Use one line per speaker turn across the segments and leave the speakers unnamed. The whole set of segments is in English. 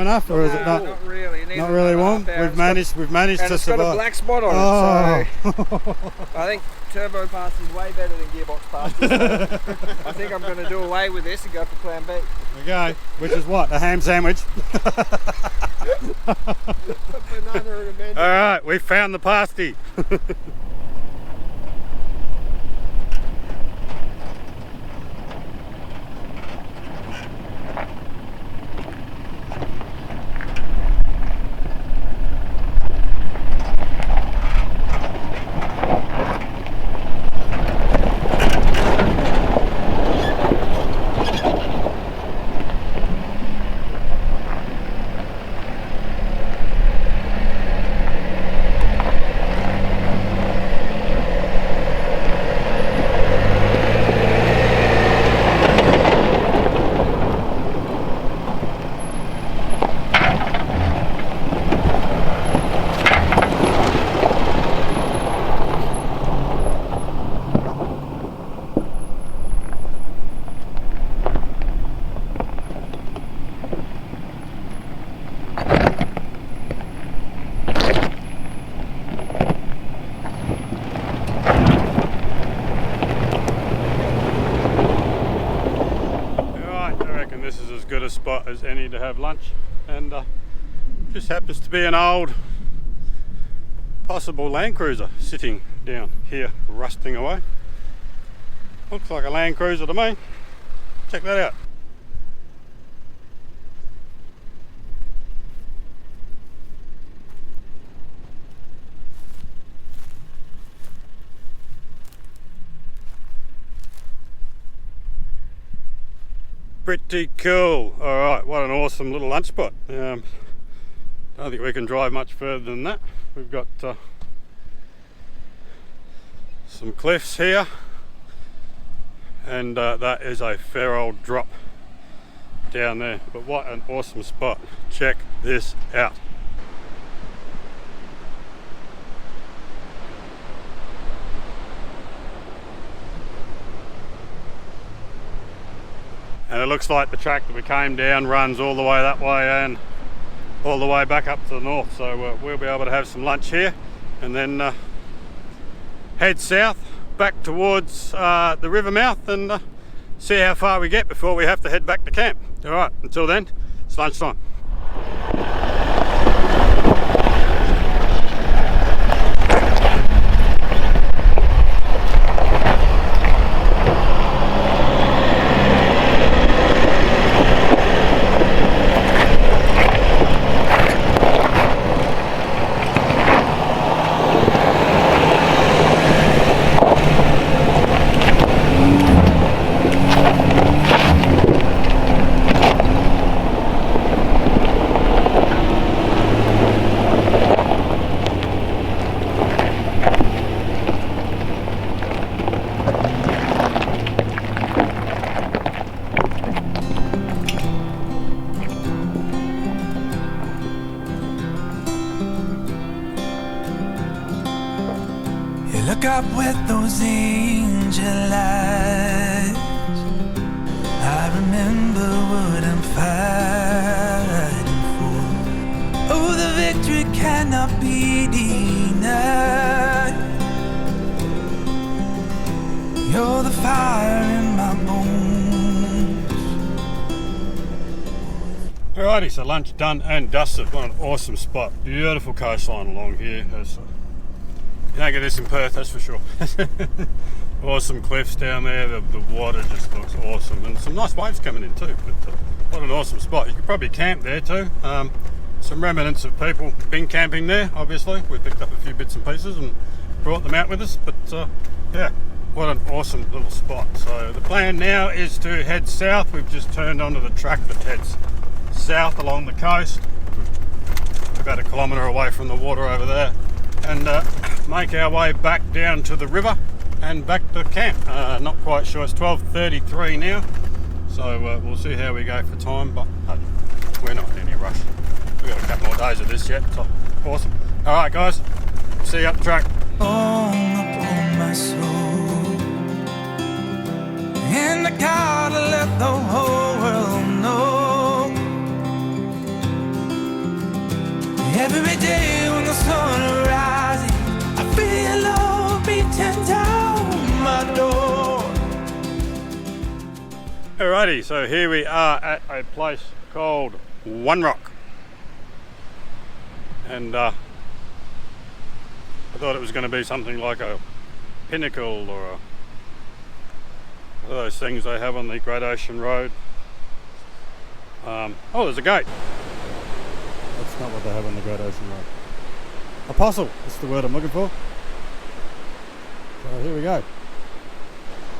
enough, or is it not?
Not really.
Not really warm. We've managed to survive.
It's got a black spot on it, so I think turbo pass is way better than gearbox pass. So I think I'm going to do away with this and go for plan B.
There we go. Which is what? A ham sandwich. All right, we found the pasty. This is as good a spot as any to have lunch, and just happens to be an old possible Land Cruiser sitting down here rusting away. Looks like a Land Cruiser to me. Check that out. Pretty cool. Alright, what an awesome little lunch spot. Don't think we can drive much further than that. We've got some cliffs here, and that is a fair old drop down there. But what an awesome spot. Check this out. And it looks like the track that we came down runs all the way that way and all the way back up to the north. So we'll be able to have some lunch here and then head south back towards the river mouth and see how far we get before we have to head back to camp. All right, until then, it's lunchtime.
Look up with those angel eyes. I remember what I'm fighting for. Oh, the victory cannot be denied. You're the fire in my bones.
Alrighty, so lunch done and dusted. What an awesome spot. Beautiful coastline along here. You don't get this in Perth, that's for sure. Awesome cliffs down there, the water just looks awesome, and some nice waves coming in too. But what an awesome spot. You could probably camp there too. Some remnants of people been camping there, obviously. We picked up a few bits and pieces and brought them out with us, but yeah, what an awesome little spot. So the plan now is to head south. We've just turned onto the track that heads south along the coast. We're about a kilometre away from the water over there, and make our way back down to the river and back to camp. Not quite sure, it's 12:33 now, so we'll see how we go for time, but we're not in any rush. We've got a couple more days of this yet, so awesome. Alright guys, see you up the track.
Upon my soul, and I gotta let the whole world know
Alrighty, so here we are at a place called One Rock. And I thought it was going to be something like a pinnacle or one of those things they have on the Great Ocean Road. Oh, there's a gate. That's not what they have on the Great Ocean Road. Apostle, that's the word I'm looking for. So here we go.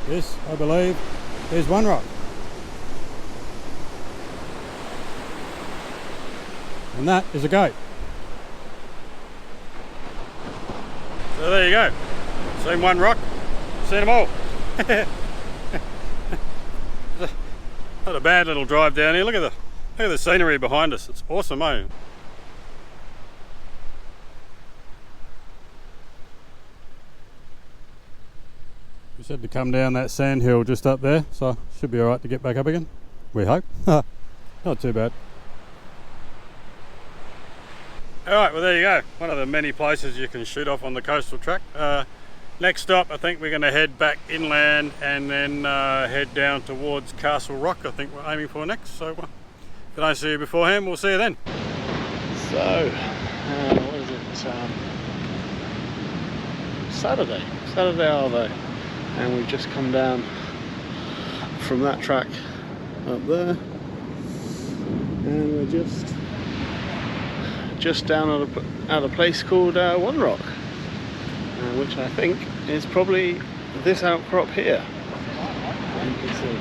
This, I believe, is One Rock. And that is a gate. So there you go. Seen One Rock, seen them all. Not a bad little drive down here. Look at the scenery behind us. It's awesome, eh? We said to come down that sand hill just up there, so should be alright to get back up again. We hope. Not too bad. Alright, well there you go. One of the many places you can shoot off on the coastal track. Next stop, I think we're going to head back inland and then head down towards Castle Rock. I think we're aiming for next. So if I don't see you beforehand, we'll see you then.
So, what is it? Saturday Arvo, and we've just come down from that track up there, and we're just down at a place called One Rock, which I think is probably this outcrop here. You can see.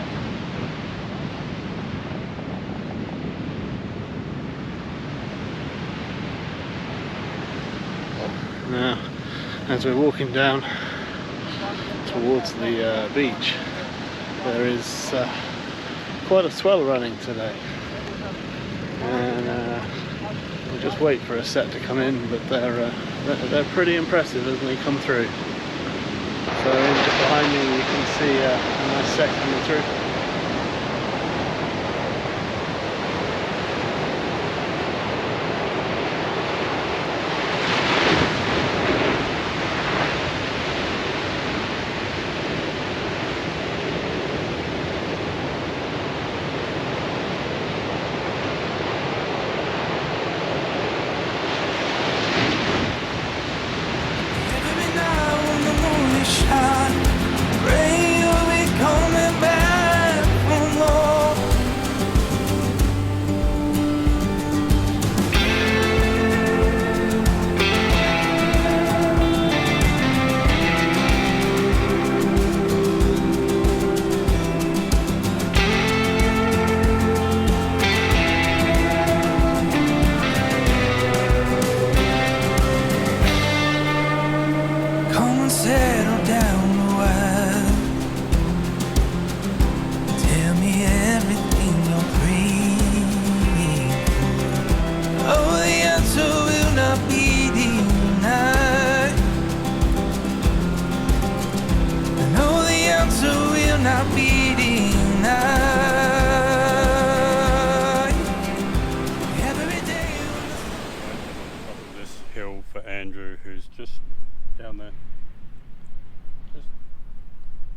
Now, as we're walking down towards the beach, there is quite a swell running today, and we'll just wait for a set to come in, but they're pretty impressive as they come through. So just behind me you can see a nice set coming through.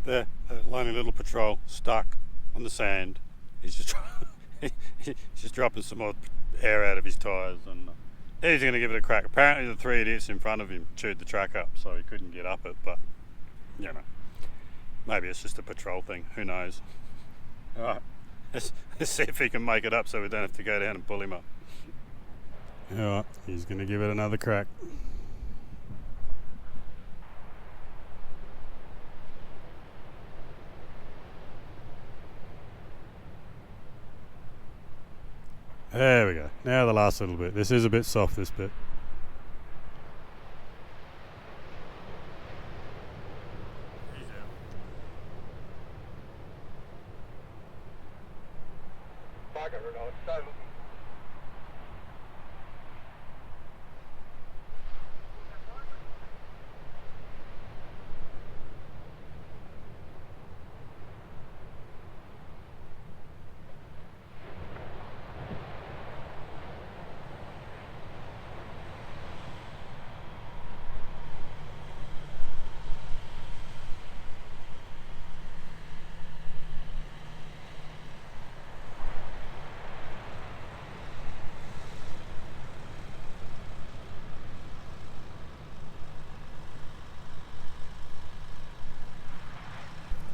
There, that lonely little patrol stuck on the sand. He's just he's just dropping some more air out of his tyres, and he's going to give it a crack. Apparently the three idiots in front of him chewed the track up, so he couldn't get up it, but you know, maybe it's just a patrol thing, who knows. Alright, let's see if he can make it up so we don't have to go down and pull him up. Alright, he's going to give it another crack. There we go. Now the last little bit. This is a bit soft, this bit.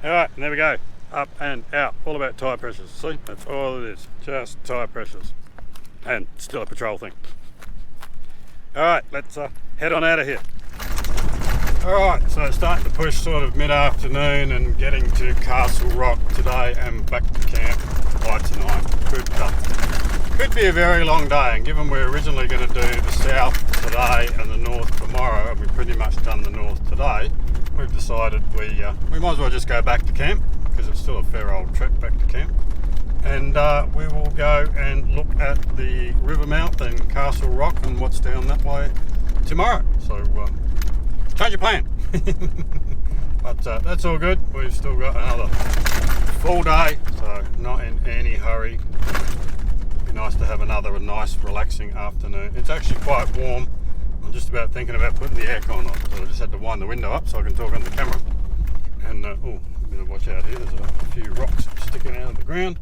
Alright, and there we go. Up and out. All about tyre pressures. See, that's all it is. Just tyre pressures. And still a patrol thing. Alright, let's head on out of here. Alright, so starting to push sort of mid-afternoon and getting to Castle Rock today and back to camp by tonight. Could be a very long day, and given we're originally going to do the south today and the north tomorrow, and we've pretty much done the north today, we've decided we might as well just go back to camp, because it's still a fair old trek back to camp. And we will go and look at the river mouth and Castle Rock and what's down that way tomorrow. So change your plan. But that's all good. We've still got another full day, so not in any hurry. Be nice to have another nice relaxing afternoon. It's actually quite warm. I'm just about thinking about putting the aircon on, so I just had to wind the window up so I can talk on the camera. And oh, better watch out here, there's a few rocks sticking out of the ground.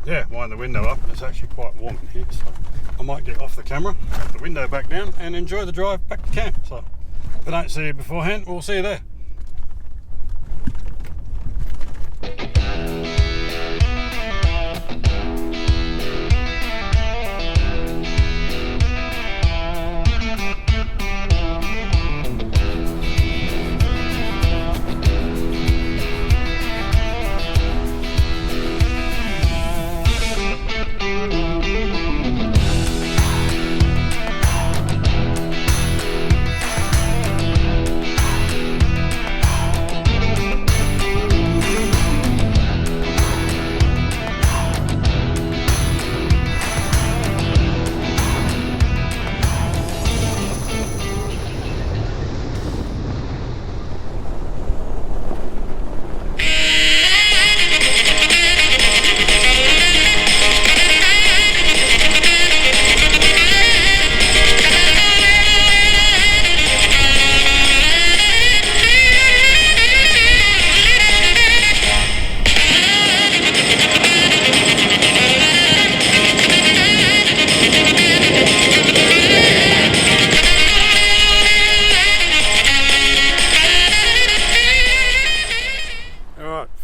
Yeah, wind the window up, and it's actually quite warm in here, so I might get off the camera, put the window back down and enjoy the drive back to camp. So if I don't see you beforehand, we'll see you there.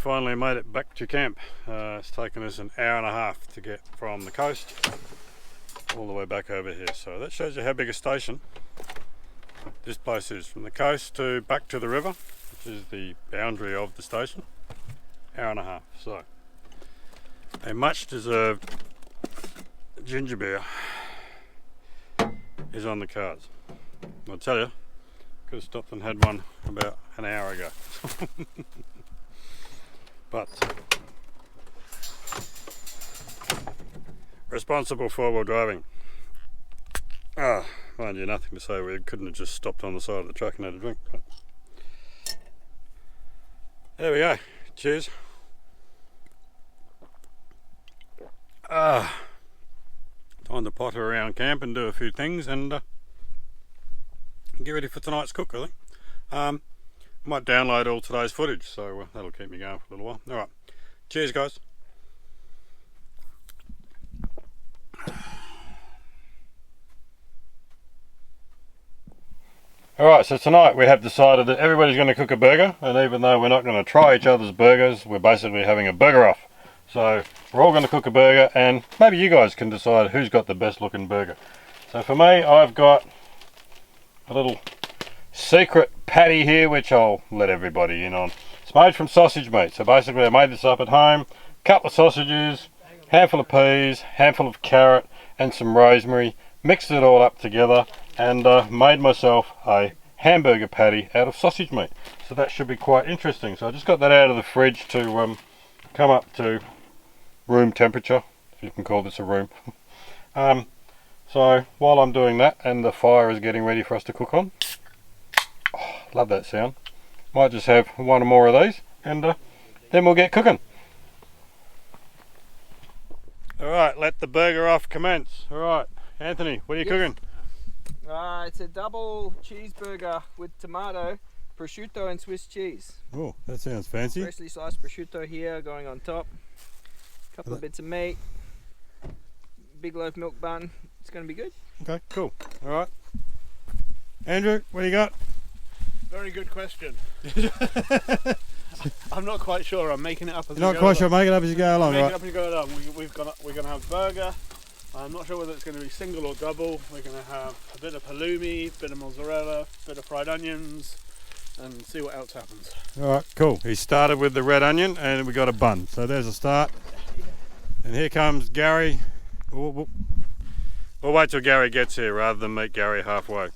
Finally made it back to camp. It's taken us an hour and a half to get from the coast all the way back over here, so that shows you how big a station this place is. From the coast to back to the river, which is the boundary of the station, hour and a half. So a much deserved ginger beer is on the cards. I'll tell you, could have stopped and had one about an hour ago. But responsible four-wheel driving. Mind you, nothing to say, we couldn't have just stopped on the side of the truck and had a drink. But there we go. Cheers. Time to potter around camp and do a few things and get ready for tonight's cook, I think. I might download all today's footage, so that'll keep me going for a little while. Alright, cheers guys. Alright, so tonight we have decided that everybody's going to cook a burger, and even though we're not going to try each other's burgers, we're basically having a burger off. So we're all going to cook a burger, and maybe you guys can decide who's got the best looking burger. So for me, I've got a little secret patty here, which I'll let everybody in on. It's made from sausage meat. So basically I made this up at home. Couple of sausages, handful of peas, handful of carrot and some rosemary. Mixed it all up together and made myself a hamburger patty out of sausage meat. So that should be quite interesting. So I just got that out of the fridge to come up to room temperature, if you can call this a room. So while I'm doing that and the fire is getting ready for us to cook on, love that sound. Might just have one or more of these and then we'll get cooking. Alright, let the burger off commence. Alright, Anthony, what are you cooking?
It's a double cheeseburger with tomato, prosciutto and Swiss cheese.
Oh, that sounds fancy.
Freshly sliced prosciutto here going on top. A couple of bits of meat. Big loaf milk bun. It's going to be good.
Okay, cool. Alright. Andrew, what do you got?
Very
very good question. I'm not quite sure. I'm making it up as
You're not quite sure, make it up as you go along,
Make
right?
it up as you go along. We're going to have burger. I'm not sure whether it's going to be single or double. We're going to have a bit of halloumi, a bit of mozzarella, a bit of fried onions, and see what else happens.
Alright, cool. He started with the red onion and we got a bun. So there's a start. And here comes Gary. We'll wait till Gary gets here rather than meet Gary halfway.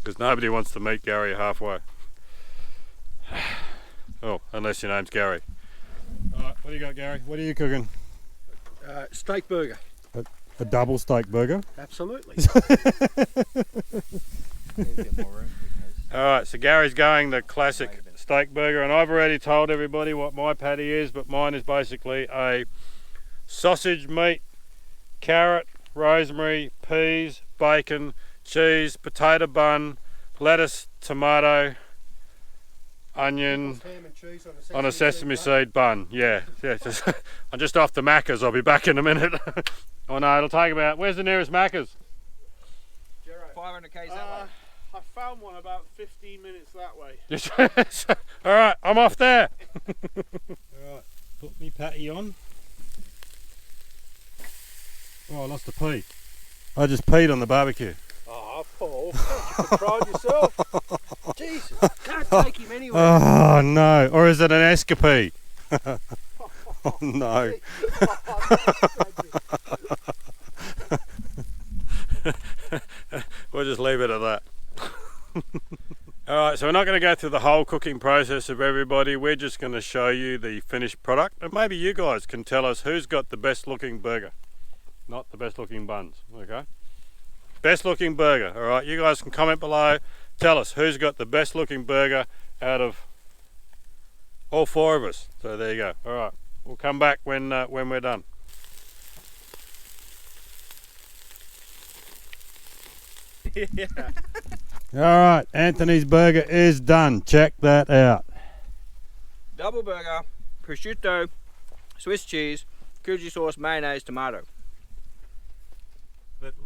Because nobody wants to meet Gary halfway. Oh, unless your name's Gary. Alright, what do you got, Gary? What are you cooking?
Steak burger.
A double steak burger?
Absolutely.
Alright, so Gary's going the classic steak burger, and I've already told everybody what my patty is, but mine is basically a sausage meat, carrot, rosemary, peas, bacon, cheese, potato bun, lettuce, tomato, onion on a sesame seed bun. Yeah. I'm just off the Macca's. I'll be back in a minute. Oh no, it'll take about, where's the nearest Macca's?
500 k's that way.
I found one about 15 minutes that way.
Alright, I'm off there. Alright, put me patty on. Oh, I lost a pea. I just peed on the barbecue.
Oh, Paul, you control yourself. Jesus, can't take him anywhere.
Oh no, or is it an escapade? Oh no. We'll just leave it at that. Alright, so we're not going to go through the whole cooking process of everybody. We're just going to show you the finished product, and maybe you guys can tell us who's got the best looking burger, not the best looking buns. Okay, best looking burger. Alright, you guys can comment below, tell us who's got the best looking burger out of all four of us. So there you go. Alright, we'll come back when we're done.
Yeah.
Alright, Anthony's burger is done. Check that out.
Double burger, prosciutto, Swiss cheese, Coogee sauce, mayonnaise, tomato.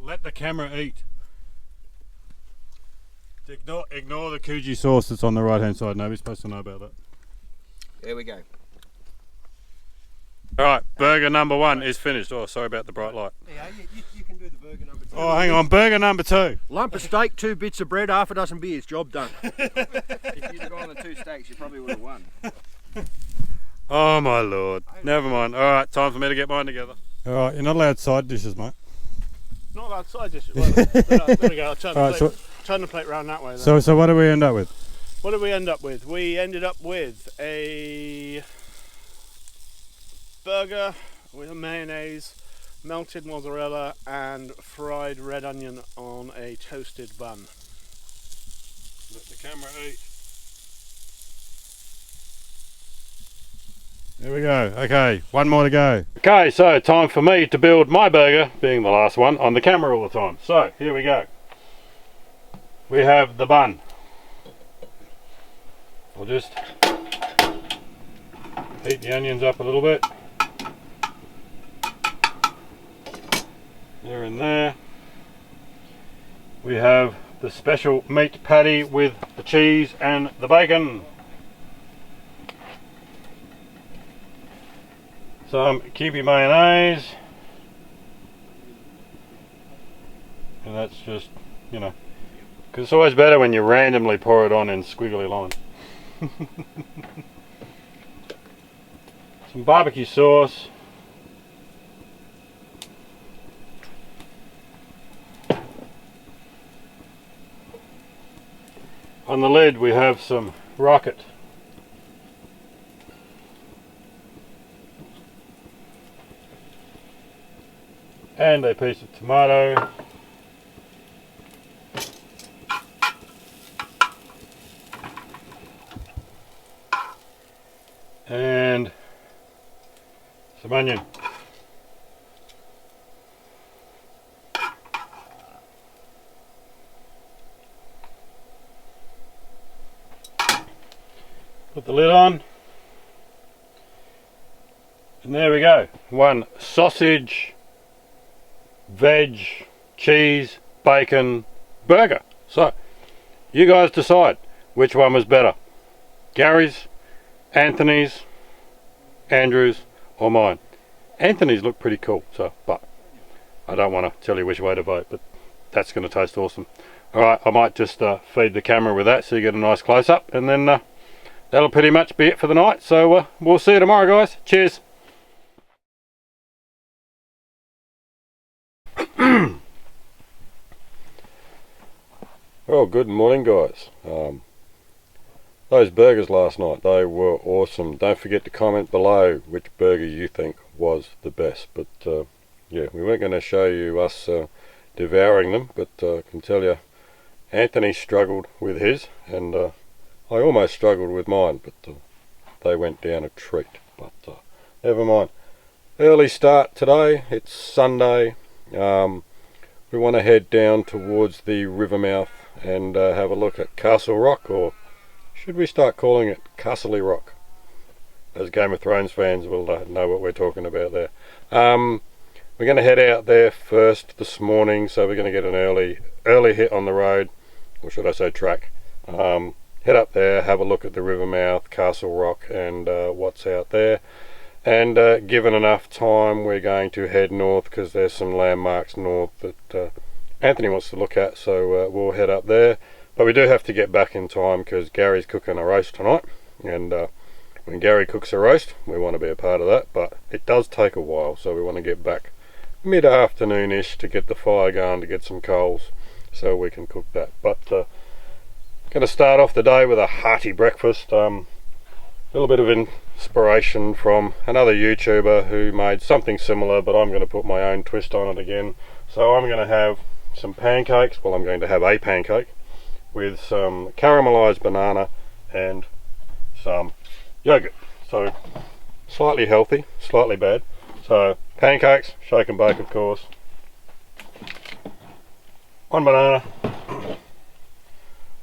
Let the camera eat. Ignore the Coogee sauce that's on the right hand side. Nobody's supposed to know about that.
There we go.
Alright, burger number one is finished. Oh, sorry about the bright light.
Yeah, you can do the burger number 2.
Oh, hang on, burger number two.
Lump of steak, 2 bits of bread, half a dozen beers, job done.
If you'd have gone the 2 steaks, you probably would have won.
Oh my lord. Never mind. Alright, time for me to get mine together. Alright, you're not allowed side dishes, mate.
Not allowed side dishes. Well, there we go. I'll turn,
Alright,
turn the plate round that way then.
so what do we end up with?
What did we end up with? We ended up with a burger with a mayonnaise, melted mozzarella and fried red onion on a toasted bun.
Let the camera eat. There we go. Okay, one more to go. Okay, so time for me to build my burger, being the last one, on the camera all the time. So, here we go. We have the bun. I'll just heat the onions up a little bit. There and there. We have the special meat patty with the cheese and the bacon. Some Kiwi mayonnaise. And that's just, you know, because it's always better when you randomly pour it on in squiggly lines. Some barbecue sauce. On the lid we have some rocket. And a piece of tomato. And some onion. Put the lid on, and there we go. One sausage, veg, cheese, bacon burger. So you guys decide, which one was better. Gary's, Anthony's, Andrew's, or mine. Anthony's looked pretty cool, so, but I don't want to tell you which way to vote, but that's going to taste awesome. Alright, I might just feed the camera with that so you get a nice close-up, and then that'll pretty much be it for the night. So we'll see you tomorrow, guys. Cheers. Well, good morning, guys. Those burgers last night, they were awesome. Don't forget to comment below which burger you think was the best. But yeah, we weren't going to show you us devouring them, but I can tell you Anthony struggled with his, and I almost struggled with mine, but they went down a treat. But never mind. Early start today. It's Sunday. We want to head down towards the river mouth and have a look at Castle Rock, or should we start calling it Castle Rock? As Game of Thrones fans will know what we're talking about there. We're going to head out there first this morning, so we're going to get an early hit on the road, or should I say track. Head up there, have a look at the river mouth, Castle Rock, and what's out there. And given enough time, we're going to head north because there's some landmarks north that Anthony wants to look at, so we'll head up there. But we do have to get back in time because Gary's cooking a roast tonight, and when Gary cooks a roast, we want to be a part of that, but it does take a while, so we want to get back mid-afternoon-ish to get the fire going, to get some coals so we can cook that. But going to start off the day with a hearty breakfast. A little bit of inspiration from another YouTuber who made something similar, but I'm going to put my own twist on it again. So I'm going to have some pancakes. Well, I'm going to have a pancake with some caramelized banana and some yogurt. So slightly healthy, slightly bad. So pancakes, shake and bake, of course. One banana,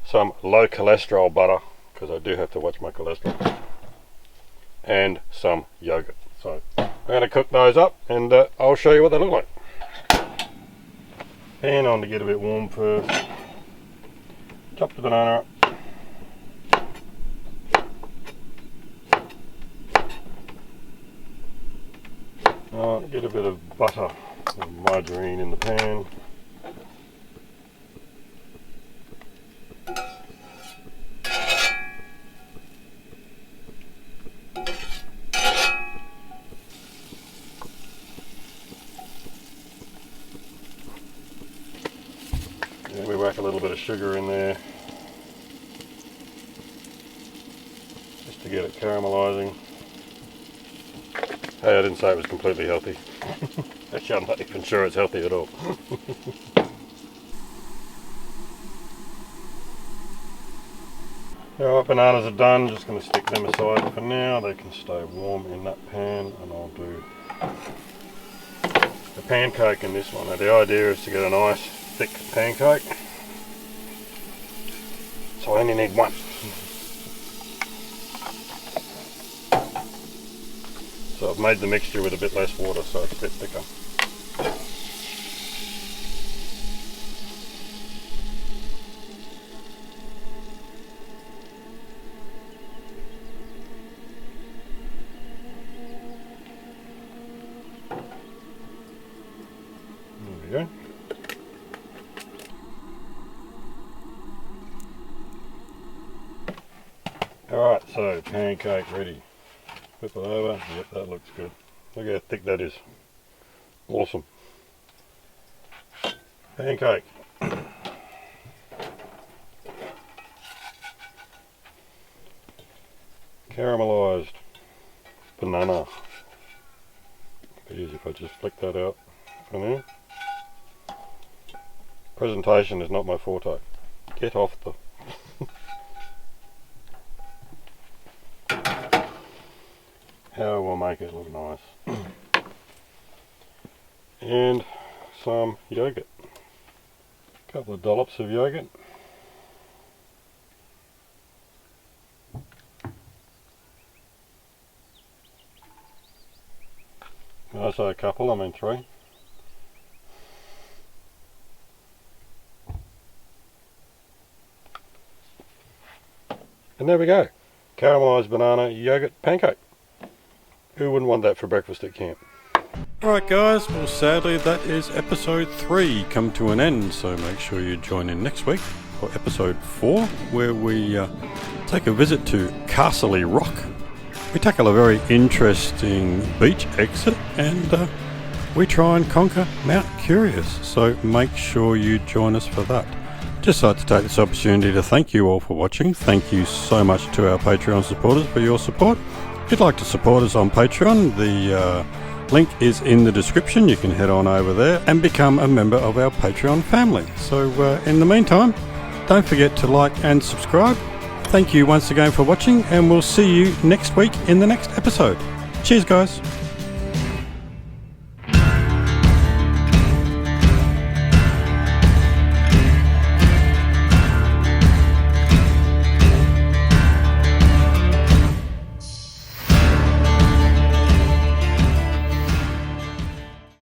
some low cholesterol butter, because I do have to watch my cholesterol, and some yogurt. So I'm going to cook those up, and I'll show you what they look like. Pan on to get a bit warm first. Chop the banana up. Get a bit of butter or margarine in the pan. And we whack a little bit of sugar in there just to get it caramelizing. Hey, I didn't say it was completely healthy. Actually, I'm not even sure it's healthy at all. Alright, bananas are done. Just going to stick them aside for now. They can stay warm in that pan, and I'll do the pancake in this one. Now, the idea is to get a nice thick pancake. So I only need one. So I've made the mixture with a bit less water, so it's a bit thicker. There we go. Alright, so pancake ready. Flip it over. Yep, that looks good. Look how thick that is. Awesome. Pancake. Caramelized banana. Be easy if I just flick that out for now. Presentation is not my forte. Get off the... How we'll make it look nice. And some yogurt. A couple of dollops of yogurt. When I say a couple, I mean 3. And there we go. Caramelised banana yogurt pancake. Who wouldn't want that for breakfast at camp? Alright guys, well sadly that is episode 3 come to an end, so make sure you join in next week for episode 4, where we take a visit to Castle Rock. We tackle a very interesting beach exit and we try and conquer Mount Curious, so make sure you join us for that. Just like to take this opportunity to thank you all for watching. Thank you so much to our Patreon supporters for your support. If you'd like to support us on Patreon, the link is in the description. You can head on over there and become a member of our Patreon family. So in the meantime, don't forget to like and subscribe. Thank you once again for watching, and we'll see you next week in the next episode. Cheers guys.